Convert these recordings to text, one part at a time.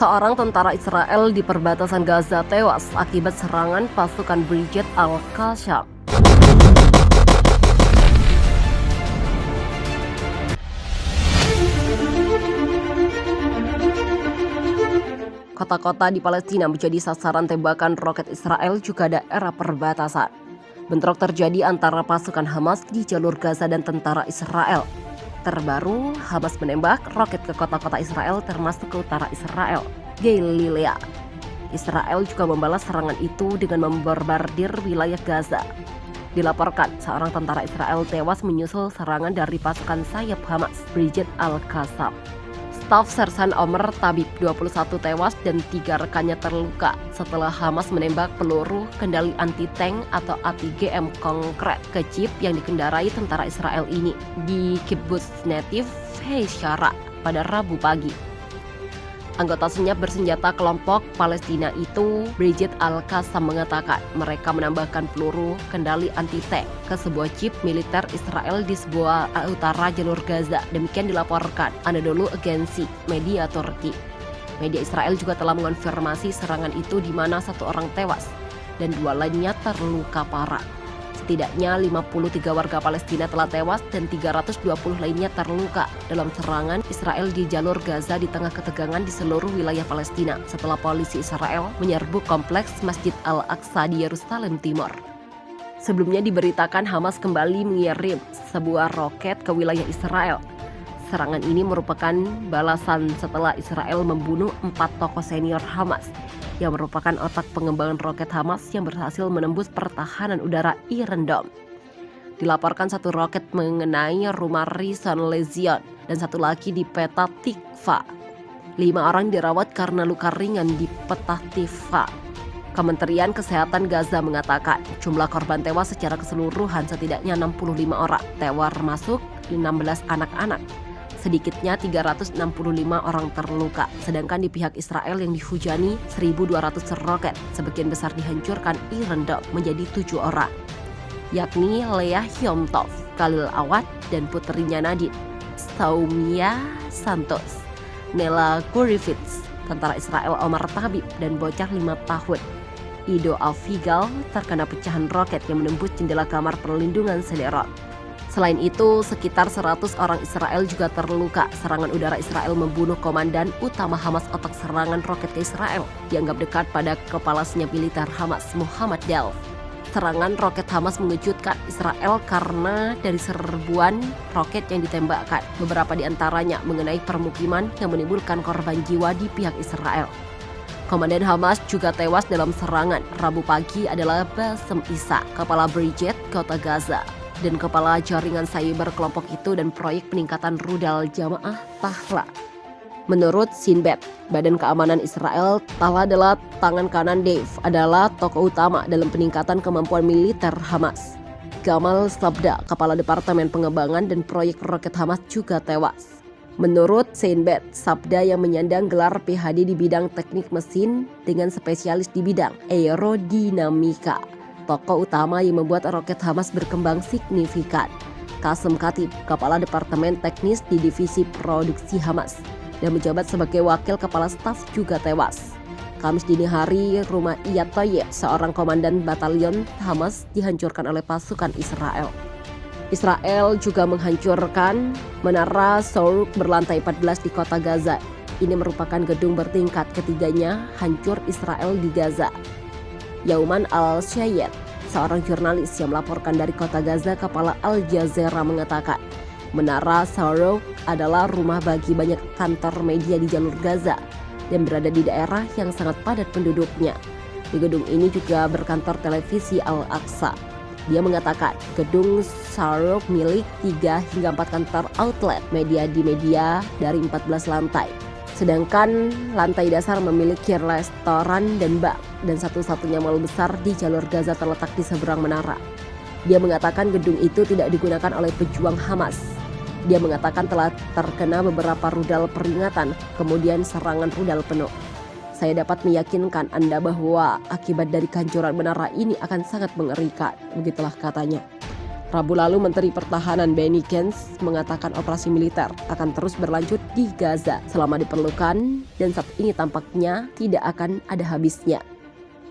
Seorang tentara Israel di perbatasan Gaza tewas akibat serangan pasukan Brigade Al-Qassam. Kota-kota di Palestina menjadi sasaran tembakan roket Israel juga daerah perbatasan. Bentrok terjadi antara pasukan Hamas di jalur Gaza dan tentara Israel. Terbaru, Hamas menembak roket ke kota-kota Israel termasuk ke utara Israel, Galilea. Israel juga membalas serangan itu dengan membombardir wilayah Gaza. Dilaporkan, seorang tentara Israel tewas menyusul serangan dari pasukan sayap Hamas, Brigade Al-Qassam. Staf Sersan Omer Tabib 21 tewas dan 3 rekannya terluka setelah Hamas menembak peluru kendali anti-tank atau ATGM konkret ke jeep yang dikendarai tentara Israel ini di Kibbutz Netiv Heishara pada Rabu pagi. Anggota senyap bersenjata kelompok Palestina itu, Brigade Al-Qassam, mengatakan mereka menambahkan peluru kendali anti-tank ke sebuah jeep militer Israel di sebuah utara jalur Gaza. Demikian dilaporkan Anadolu Agency, media Turki. Media Israel juga telah mengonfirmasi serangan itu di mana 1 orang tewas dan 2 lainnya terluka parah. Setidaknya 53 warga Palestina telah tewas dan 320 lainnya terluka dalam serangan Israel di jalur Gaza di tengah ketegangan di seluruh wilayah Palestina setelah polisi Israel menyerbu kompleks Masjid Al-Aqsa di Yerusalem Timur. Sebelumnya diberitakan Hamas kembali mengirim sebuah roket ke wilayah Israel. Serangan ini merupakan balasan setelah Israel membunuh 4 tokoh senior Hamas yang merupakan otak pengembangan roket Hamas yang berhasil menembus pertahanan udara Iron Dome. Dilaporkan 1 roket mengenai rumah Rishon Lezion dan 1 lagi di Petah Tikva. 5 orang dirawat karena luka ringan di Petah Tikva. Kementerian Kesehatan Gaza mengatakan jumlah korban tewas secara keseluruhan setidaknya 65 orang, termasuk 16 anak-anak. Sedikitnya 365 orang terluka, sedangkan di pihak Israel yang dihujani 1.200 roket, sebagian besar dihancurkan Iron Dome menjadi 7 orang, yakni Leah Hyom-Tov, Khalil Awad, dan putrinya Nadine, Saumia Santos, Nela Gurevitz, tentara Israel Omer Tabib, dan bocah 5 tahun, Ido Avigal, terkena pecahan roket yang menembus jendela kamar perlindungan Sderot. Selain itu, sekitar 100 orang Israel juga terluka. Serangan udara Israel membunuh komandan utama Hamas otak serangan roket ke Israel, dianggap dekat pada kepala senyap militer Hamas, Muhammad Deif. Serangan roket Hamas mengejutkan Israel karena dari serbuan roket yang ditembakkan, beberapa di antaranya mengenai permukiman yang menimbulkan korban jiwa di pihak Israel. Komandan Hamas juga tewas dalam serangan. Rabu pagi adalah Bassem Issa, kepala Brigade Kota Gaza dan kepala jaringan cyber kelompok itu dan proyek peningkatan rudal Jamaah Tahla. Menurut Shin Bet, Badan Keamanan Israel, Tahla adalah tangan kanan Deif, adalah tokoh utama dalam peningkatan kemampuan militer Hamas. Gamal Sabda, kepala Departemen Pengembangan dan Proyek Roket Hamas, juga tewas. Menurut Shin Bet, Sabda yang menyandang gelar PhD di bidang teknik mesin dengan spesialis di bidang aerodinamika, tokoh utama yang membuat roket Hamas berkembang signifikan. Qasem Khatib, kepala Departemen Teknis di Divisi Produksi Hamas, dan menjabat sebagai wakil kepala staf, juga tewas. Kamis dini hari, rumah Iyad Toyeb, seorang komandan batalion Hamas, dihancurkan oleh pasukan Israel. Israel juga menghancurkan Menara Souruk berlantai 14 di kota Gaza. Ini merupakan gedung bertingkat ketiganya hancur Israel di Gaza. Yauman Al-Shayed, seorang jurnalis yang melaporkan dari kota Gaza, kepala Al Jazeera, mengatakan Menara Souruk adalah rumah bagi banyak kantor media di jalur Gaza dan berada di daerah yang sangat padat penduduknya. Di gedung ini juga berkantor televisi Al-Aqsa. Dia mengatakan gedung Souruk milik 3 hingga 4 kantor outlet media di media dari 14 lantai. Sedangkan lantai dasar memiliki restoran dan bar, dan satu-satunya mal besar di jalur Gaza terletak di seberang menara. Dia mengatakan gedung itu tidak digunakan oleh pejuang Hamas. Dia mengatakan telah terkena beberapa rudal peringatan, kemudian serangan rudal penuh. Saya dapat meyakinkan Anda bahwa akibat dari kehancuran menara ini akan sangat mengerikan, begitulah katanya. Rabu lalu, Menteri Pertahanan Benny Gantz mengatakan operasi militer akan terus berlanjut di Gaza selama diperlukan dan saat ini tampaknya tidak akan ada habisnya.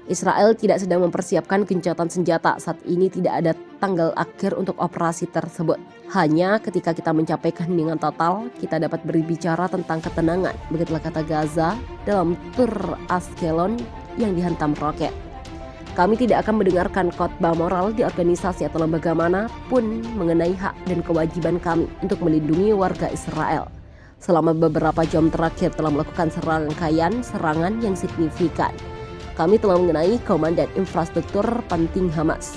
Israel tidak sedang mempersiapkan gencatan senjata, saat ini tidak ada tanggal akhir untuk operasi tersebut. Hanya ketika kita mencapai keheningan total, kita dapat berbicara tentang ketenangan, begitulah kata Gaza dalam tur Askelon yang dihantam roket. Kami tidak akan mendengarkan khotbah moral di organisasi atau lembaga manapun mengenai hak dan kewajiban kami untuk melindungi warga Israel. Selama beberapa jam terakhir telah melakukan serangan yang signifikan. Kami telah mengenai komandan infrastruktur penting Hamas.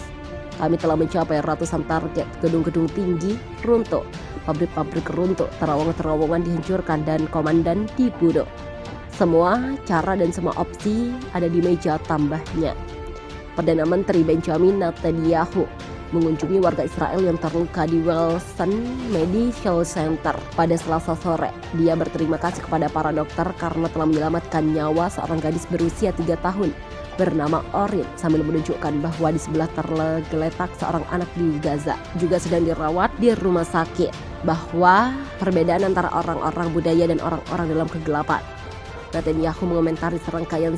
Kami telah mencapai ratusan target, gedung-gedung tinggi runtuh, pabrik-pabrik runtuh, terowongan-terowongan dihancurkan dan komandan dibunuh. Semua cara dan semua opsi ada di meja tambahnya. Perdana Menteri Benjamin Netanyahu mengunjungi warga Israel yang terluka di Wilson Medical Center pada Selasa sore. Dia berterima kasih kepada para dokter karena telah menyelamatkan nyawa seorang gadis berusia 3 tahun bernama Orin, sambil menunjukkan bahwa di sebelah tergeletak seorang anak di Gaza juga sedang dirawat di rumah sakit, bahwa perbedaan antara orang-orang budaya dan orang-orang dalam kegelapan. Netanyahu mengomentari serangkaian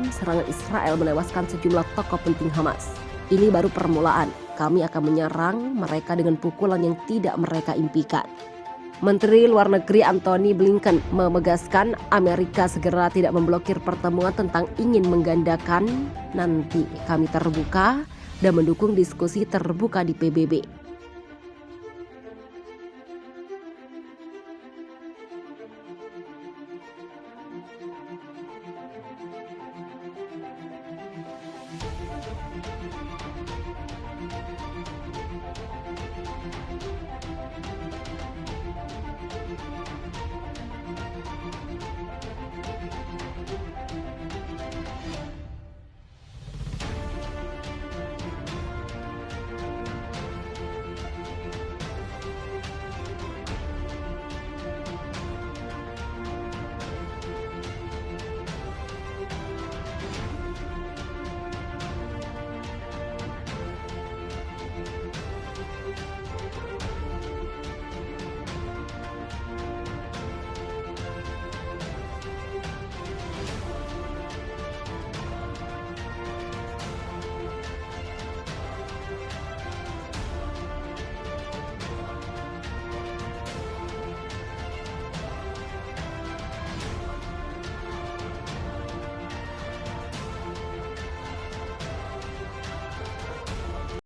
serangan Israel menewaskan sejumlah tokoh penting Hamas. Ini baru permulaan, kami akan menyerang mereka dengan pukulan yang tidak mereka impikan. Menteri Luar Negeri Antony Blinken menegaskan Amerika segera tidak memblokir pertemuan tentang ingin menggandakan. Nanti kami terbuka dan mendukung diskusi terbuka di PBB.